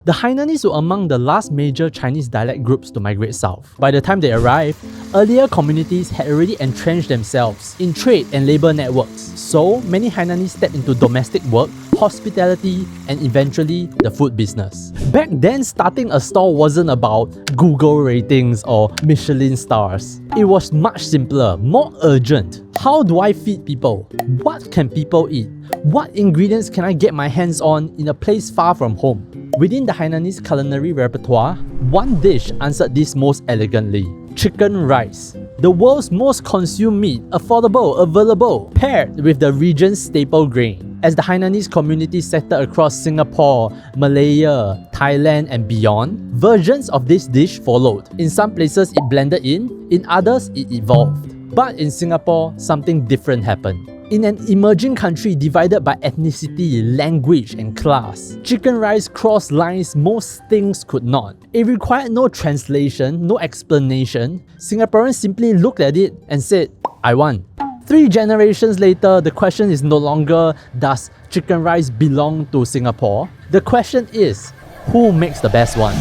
The Hainanese were among the last major Chinese dialect groups to migrate south. By the time they arrived, earlier communities had already entrenched themselves in trade and labor networks. So, many Hainanese stepped into domestic work, hospitality, and eventually the food business. Back then, starting a store wasn't about Google ratings or Michelin stars. It was much simpler, more urgent. How do I feed people? What can people eat? What ingredients can I get my hands on in a place far from home? Within the Hainanese culinary repertoire, one dish answered this most elegantly: chicken rice. The world's most consumed meat, affordable, available, paired with the region's staple grain. As the Hainanese community settled across Singapore, Malaya, Thailand and beyond, versions of this dish followed. In some places it blended in others it evolved. But in Singapore, something different happened. In an emerging country divided by ethnicity, language, and class, chicken rice crossed lines most things could not. It required no translation, no explanation. Singaporeans simply looked at it and said, "I want." 3 generations later, the question is no longer, does chicken rice belong to Singapore? The question is, who makes the best one?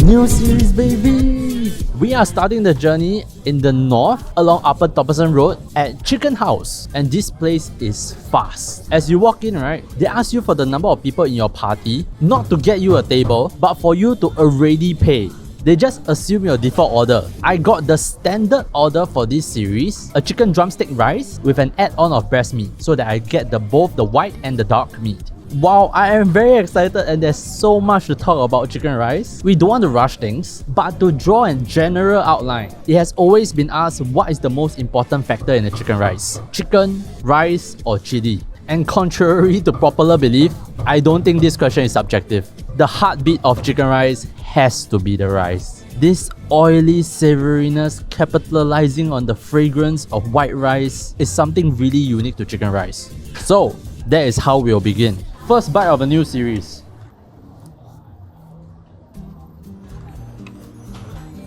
New series, baby! We are starting the journey in the north along Upper Thomson Road at Chicken House, and this place is fast. As you walk in, right, they ask you for the number of people in your party, not to get you a table, but for you to already pay. They just assume your default order. I got the standard order for this series, a chicken drumstick rice with an add-on of breast meat, so that I get both the white and the dark meat. Wow, I am very excited and there's so much to talk about chicken rice. We don't want to rush things, but to draw a general outline, it has always been asked what is the most important factor in a chicken rice: chicken, rice, or chili? And contrary to popular belief, I don't think this question is subjective. The heartbeat of chicken rice has to be the rice. This oily savouriness capitalizing on the fragrance of white rice is something really unique to chicken rice. So, that is how we'll begin. First bite of a new series.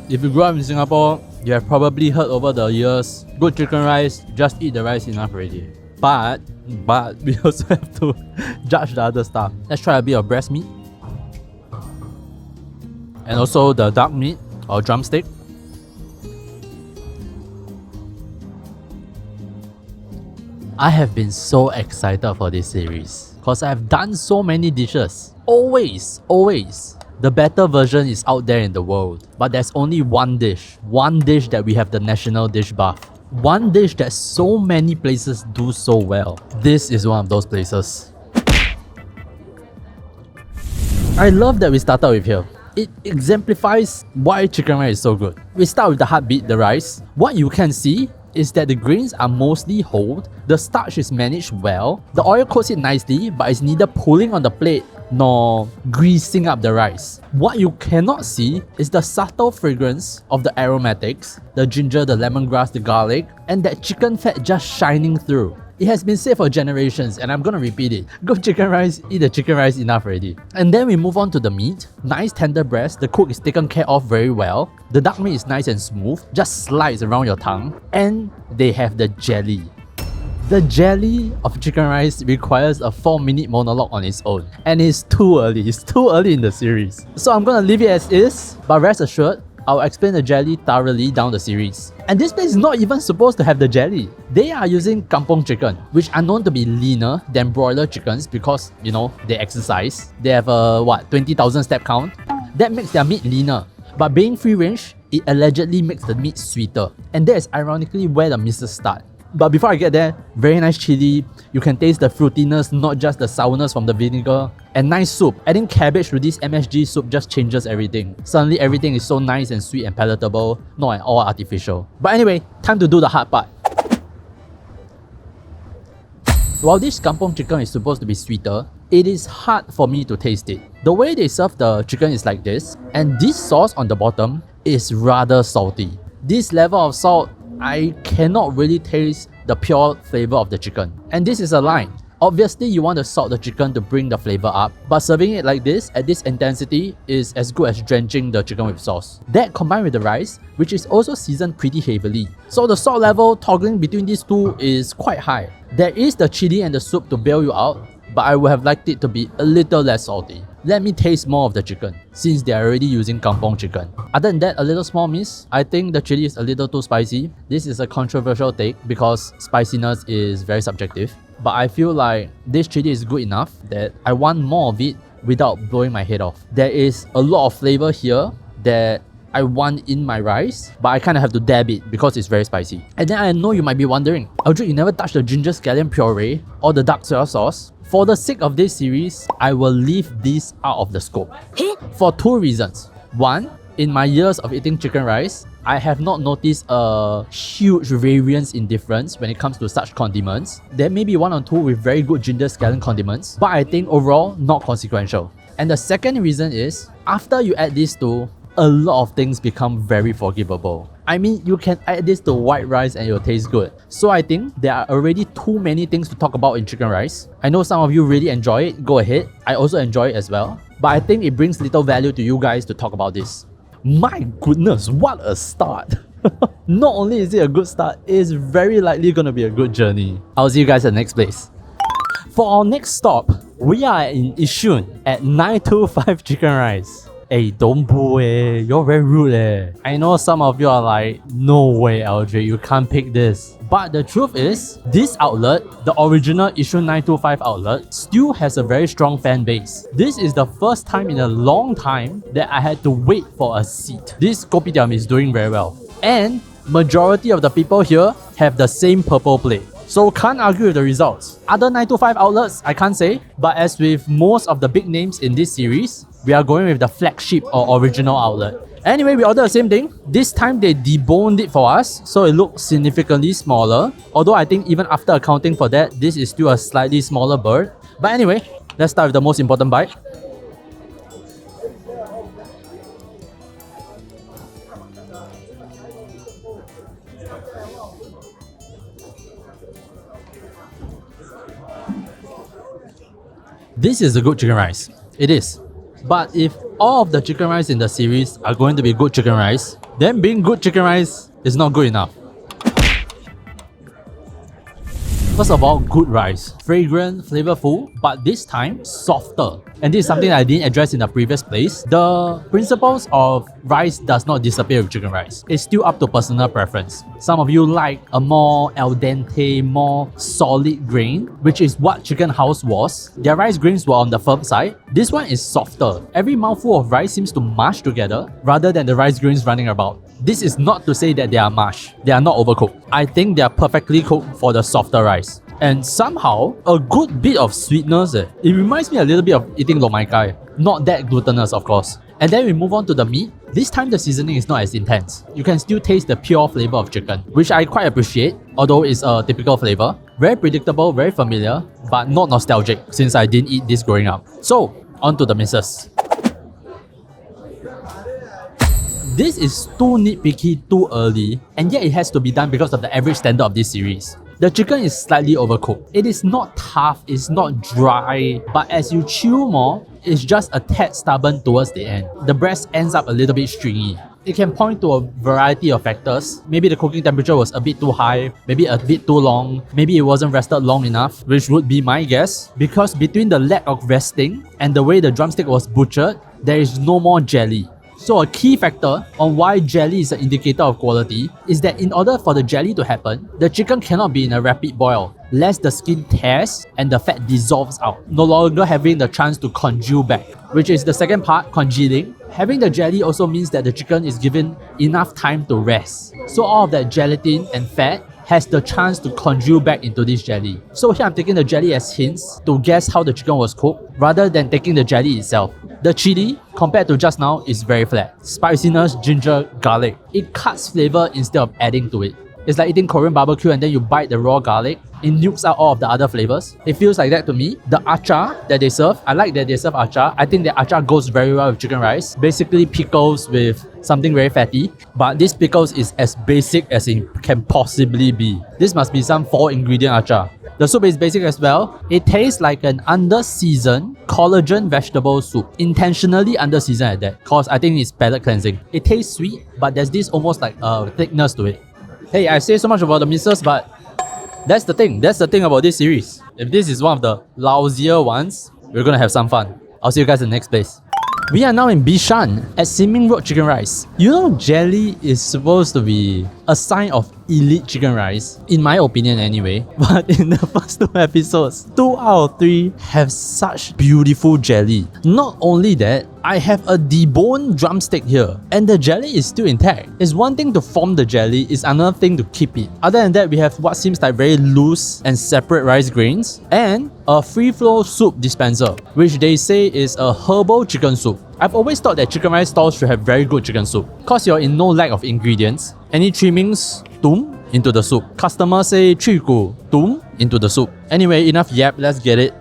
If you grew up in Singapore, you have probably heard over the years, good chicken rice, just eat the rice enough already. But we also have to judge the other stuff. Let's try a bit of breast meat. And also the dark meat or drumstick. I have been so excited for this series because I've done so many dishes. Always, the better version is out there in the world. But there's only one dish that we have the national dish buff. One dish that so many places do so well. This is one of those places. I love that we started with here. It exemplifies why chicken rice is so good. We start with the heartbeat, the rice. What you can see is that the grains are mostly whole, the starch is managed well, the oil coats it nicely, but it's neither pulling on the plate nor greasing up the rice. What you cannot see is the subtle fragrance of the aromatics, the ginger, the lemongrass, the garlic, and that chicken fat just shining through. It has been said for generations, and I'm gonna repeat it. Good chicken rice, eat the chicken rice enough already. And then we move on to the meat. Nice tender breast, the cook is taken care of very well. The dark meat is nice and smooth, just slides around your tongue. And they have the jelly. The jelly of chicken rice requires a 4-minute monologue on its own. And it's too early in the series. So I'm gonna leave it as is, but rest assured, I'll explain the jelly thoroughly down the series. And this place is not even supposed to have the jelly. They are using kampong chicken, which are known to be leaner than broiler chickens because, they exercise. They have a 20,000 step count. That makes their meat leaner. But being free range, it allegedly makes the meat sweeter. And that is ironically where the misses start. But before I get there, very nice chili. You can taste the fruitiness, not just the sourness from the vinegar. And nice soup. Adding cabbage to this MSG soup just changes everything. Suddenly everything is so nice and sweet and palatable, not at all artificial. But anyway, time to do the hard part. While this kampong chicken is supposed to be sweeter, it is hard for me to taste it. The way they serve the chicken is like this, and this sauce on the bottom is rather salty. This level of salt, I cannot really taste the pure flavor of the chicken. And this is a line. Obviously, you want to salt the chicken to bring the flavor up, but serving it like this, at this intensity, is as good as drenching the chicken with sauce. That combined with the rice, which is also seasoned pretty heavily. So the salt level toggling between these two is quite high. There is the chili and the soup to bail you out, but I would have liked it to be a little less salty. Let me taste more of the chicken, since they are already using kampong chicken. Other than that, a little small miss. I think the chili is a little too spicy. This is a controversial take because spiciness is very subjective. But I feel like this chili is good enough that I want more of it without blowing my head off. There is a lot of flavor here that I want in my rice, but I kind of have to dab it because it's very spicy. And then I know you might be wondering, Aldrich, you never touched the ginger scallion puree or the dark soy sauce? For the sake of this series, I will leave this out of the scope. For two reasons. One, in my years of eating chicken rice, I have not noticed a huge variance in difference when it comes to such condiments. There may be one or two with very good ginger scallion condiments, but I think overall, not consequential. And the second reason is, after you add these two, a lot of things become very forgivable. I mean, you can add this to white rice and it'll taste good. So I think there are already too many things to talk about in chicken rice. I know some of you really enjoy it, go ahead. I also enjoy it as well. But I think it brings little value to you guys to talk about this. My goodness, what a start! Not only is it a good start, it's very likely gonna be a good journey. I'll see you guys at the next place. For our next stop, we are in Yishun at 925 Chicken Rice. Hey, don't boo you're very rude I know some of you are like, no way LJ, you can't pick this. But the truth is, this outlet, the original Yishun 925 outlet, still has a very strong fan base. This is the first time in a long time that I had to wait for a seat. This kopitiam is doing very well. And majority of the people here have the same purple plate. So can't argue with the results. Other 925 outlets, I can't say. But as with most of the big names in this series, we are going with the flagship or original outlet. Anyway, we ordered the same thing. This time they deboned it for us, so it looks significantly smaller. Although I think even after accounting for that, this is still a slightly smaller bird. But anyway, let's start with the most important bite. This is a good chicken rice. It is. But if all of the chicken rice in the series are going to be good chicken rice, then being good chicken rice is not good enough. First of all, good rice. Fragrant, flavorful, but this time softer. And this is something I didn't address in the previous place. The principles of rice does not disappear with chicken rice. It's still up to personal preference. Some of you like a more al dente, more solid grain, which is what Chicken House was. Their rice grains were on the firm side. This one is softer. Every mouthful of rice seems to mash together rather than the rice grains running about. This is not to say that they are mash. They are not overcooked. I think they are perfectly cooked for the softer rice. And somehow, a good bit of sweetness. It reminds me a little bit of eating lo mai kai. Not that glutinous, of course. And then we move on to the meat. This time the seasoning is not as intense. You can still taste the pure flavor of chicken, which I quite appreciate, although it's a typical flavor. Very predictable, very familiar, but not nostalgic since I didn't eat this growing up. So, on to the misses. This is too nitpicky too early, and yet it has to be done because of the average standard of this series. The chicken is slightly overcooked. It is not tough, it's not dry, but as you chew more, it's just a tad stubborn towards the end. The breast ends up a little bit stringy. It can point to a variety of factors. Maybe the cooking temperature was a bit too high, maybe a bit too long, maybe it wasn't rested long enough, which would be my guess. Because between the lack of resting and the way the drumstick was butchered, there is no more jelly. So a key factor on why jelly is an indicator of quality is that in order for the jelly to happen, the chicken cannot be in a rapid boil, lest the skin tears and the fat dissolves out, no longer having the chance to congeal back, which is the second part, congealing. Having the jelly also means that the chicken is given enough time to rest. So all of that gelatin and fat has the chance to congeal back into this jelly. So here I'm taking the jelly as hints to guess how the chicken was cooked rather than taking the jelly itself. The chili, compared to just now, is very flat. Spiciness, ginger, garlic. It cuts flavor instead of adding to it. It's like eating Korean barbecue and then you bite the raw garlic. It nukes out all of the other flavors. It feels like that to me. The achar that they serve, I like that they serve achar. I think the achar goes very well with chicken rice. Basically pickles with something very fatty. But this pickles is as basic as it can possibly be. This must be some 4-ingredient achar. The soup is basic as well. It tastes like an under-seasoned collagen vegetable soup. Intentionally under-seasoned at that, cause I think it's palate cleansing. It tastes sweet, but there's this almost like thickness to it. Hey, I say so much about the misses, but that's the thing. That's the thing about this series. If this is one of the lousier ones, we're gonna have some fun. I'll see you guys in the next place. We are now in Bishan at Ming Road Chicken Rice. You know, jelly is supposed to be a sign of elite chicken rice, in my opinion anyway. But in the first 2 episodes, 2 out of 3 have such beautiful jelly. Not only that, I have a deboned drumstick here, and the jelly is still intact. It's one thing to form the jelly, it's another thing to keep it. Other than that, we have what seems like very loose and separate rice grains, and a free-flow soup dispenser, which they say is a herbal chicken soup. I've always thought that chicken rice stalls should have very good chicken soup, cause you're in no lack of ingredients. Any trimmings, tum, into the soup. Customers say 去骨, tum, into the soup. Anyway, enough yap, let's get it.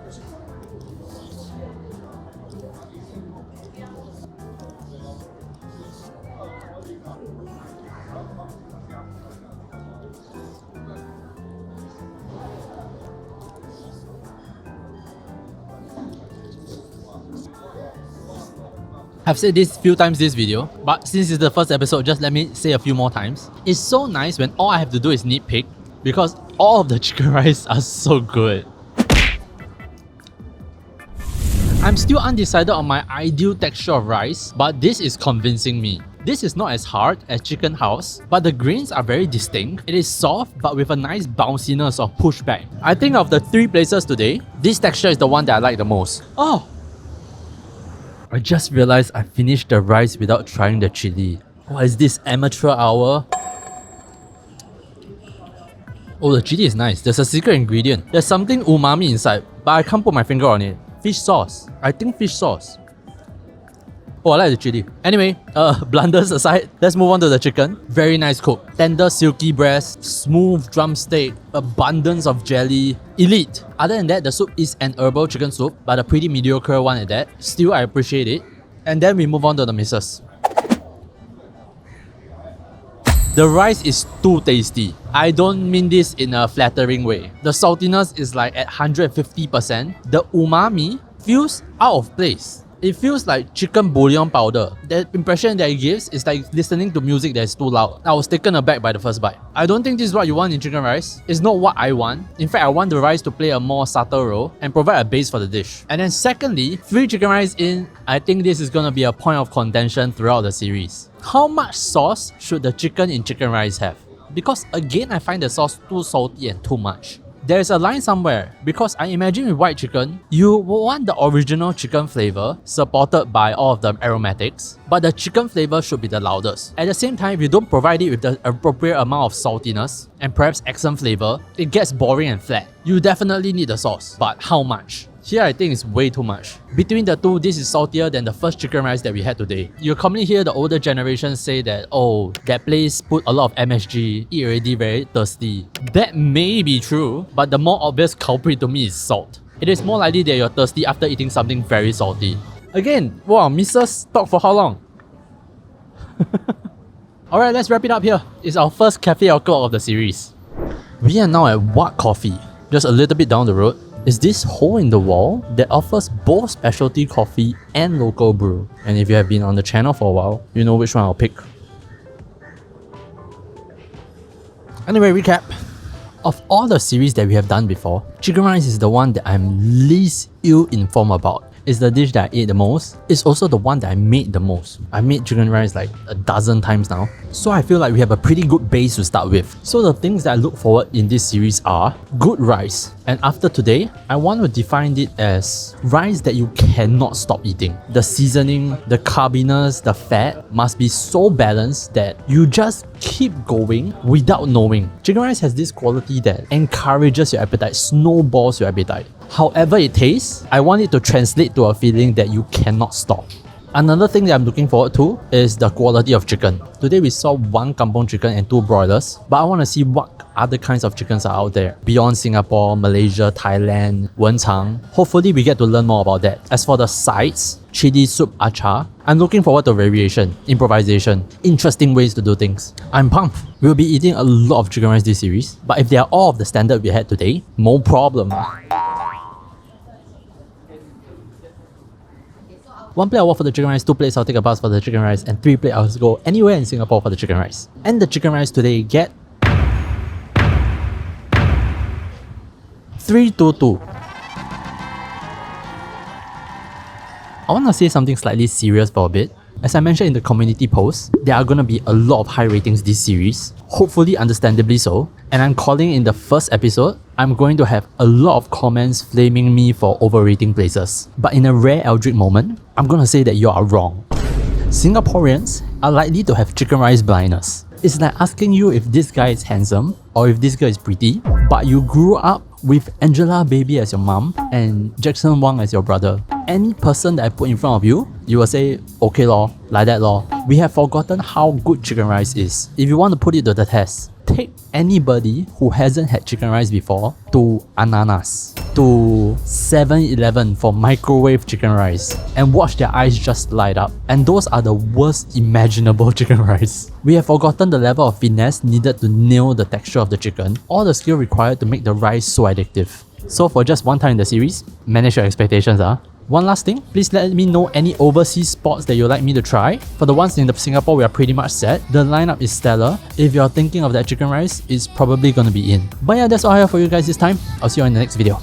I've said this few times this video, but since it's the first episode, just let me say a few more times. It's so nice when all I have to do is nitpick, because all of the chicken rice are so good. I'm still undecided on my ideal texture of rice, but this is convincing me. This is not as hard as chicken house, but the grains are very distinct. It is soft, but with a nice bounciness of pushback. I think of the 3 places today, this texture is the one that I like the most. Oh! I just realized I finished the rice without trying the chili. What is this, amateur hour? Oh, the chili is nice. There's a secret ingredient. There's something umami inside, but I can't put my finger on it. Fish sauce. I think fish sauce. Oh, I like the chili. Anyway, blunders aside, let's move on to the chicken. Very nice cook. Tender, silky breast, smooth drumstick, abundance of jelly. Elite. Other than that, the soup is an herbal chicken soup, but a pretty mediocre one at that. Still, I appreciate it. And then we move on to the missus. The rice is too tasty. I don't mean this in a flattering way. The saltiness is like at 150%. The umami feels out of place. It feels like chicken bouillon powder. The impression that it gives is like listening to music that is too loud. I was taken aback by the first bite. I don't think this is what you want in chicken rice. It's not what I want. In fact, I want the rice to play a more subtle role and provide a base for the dish. And then secondly, 3 chicken rice in, I think this is gonna be a point of contention throughout the series. How much sauce should the chicken in chicken rice have? Because again, I find the sauce too salty and too much. There's a line somewhere, because I imagine with white chicken, you want the original chicken flavor supported by all of the aromatics, but the chicken flavor should be the loudest. At the same time, if you don't provide it with the appropriate amount of saltiness and perhaps accent flavor, it gets boring and flat. You definitely need the sauce, but how much? Here I think it's way too much. Between the two, this is saltier than the first chicken rice that we had today. You commonly hear the older generation say that, oh, that place put a lot of MSG, eat already very thirsty. That may be true, but the more obvious culprit to me is salt. It is more likely that you're thirsty after eating something very salty. Again, wow, Mrs. talk for how long? Alright, let's wrap it up here. It's our first cafe o'clock of the series. We are now at WAD Coffee, just a little bit down the road. Is this hole in the wall that offers both specialty coffee and local brew. And if you have been on the channel for a while, you know which one I'll pick. Anyway, recap. Of all the series that we have done before, chicken rice is the one that I'm least ill-informed about. It's the dish that I ate the most. It's also the one that I made the most. I made chicken rice like a dozen times now. So I feel like we have a pretty good base to start with. So the things that I look forward in this series are good rice. And after today, I want to define it as rice that you cannot stop eating. The seasoning, the carbiness, the fat must be so balanced that you just keep going without knowing. Chicken rice has this quality that encourages your appetite, snowballs your appetite. However it tastes, I want it to translate to a feeling that you cannot stop. Another thing that I'm looking forward to is the quality of chicken. Today we saw 1 kampong chicken and 2 broilers, but I want to see what other kinds of chickens are out there beyond Singapore, Malaysia, Thailand, Wenchang. Hopefully we get to learn more about that. As for the sides, chili soup achar, I'm looking forward to variation, improvisation, interesting ways to do things. I'm pumped. We'll be eating a lot of chicken rice this series, but if they are all of the standard we had today, no problem. 1 plate I'll walk for the chicken rice, 2 plates I'll take a bus for the chicken rice, and 3 plates I'll go anywhere in Singapore for the chicken rice. And the chicken rice today get 3 322. I want to say something slightly serious for a bit. As I mentioned in the community post, there are going to be a lot of high ratings this series, hopefully understandably so, and I'm calling in the first episode, I'm going to have a lot of comments flaming me for overrating places. But in a rare Eldrick moment, I'm going to say that you are wrong. Singaporeans are likely to have chicken rice blindness. It's like asking you if this guy is handsome or if this girl is pretty, but you grew up with Angela Baby as your mom and Jackson Wang as your brother. Any person that I put in front of you, you will say, okay lor, like that lor. We have forgotten how good chicken rice is. If you want to put it to the test, take anybody who hasn't had chicken rice before to Ananas, to 7-Eleven for microwave chicken rice, and watch their eyes just light up. And those are the worst imaginable chicken rice. We have forgotten the level of finesse needed to nail the texture of the chicken, or the skill required to make the rice so addictive. So for just one time in the series, manage your expectations. One last thing, please let me know any overseas spots that you'd like me to try. For the ones in Singapore, we are pretty much set. The lineup is stellar. If you're thinking of that chicken rice, it's probably gonna be in. But yeah, that's all I have for you guys this time. I'll see you in the next video.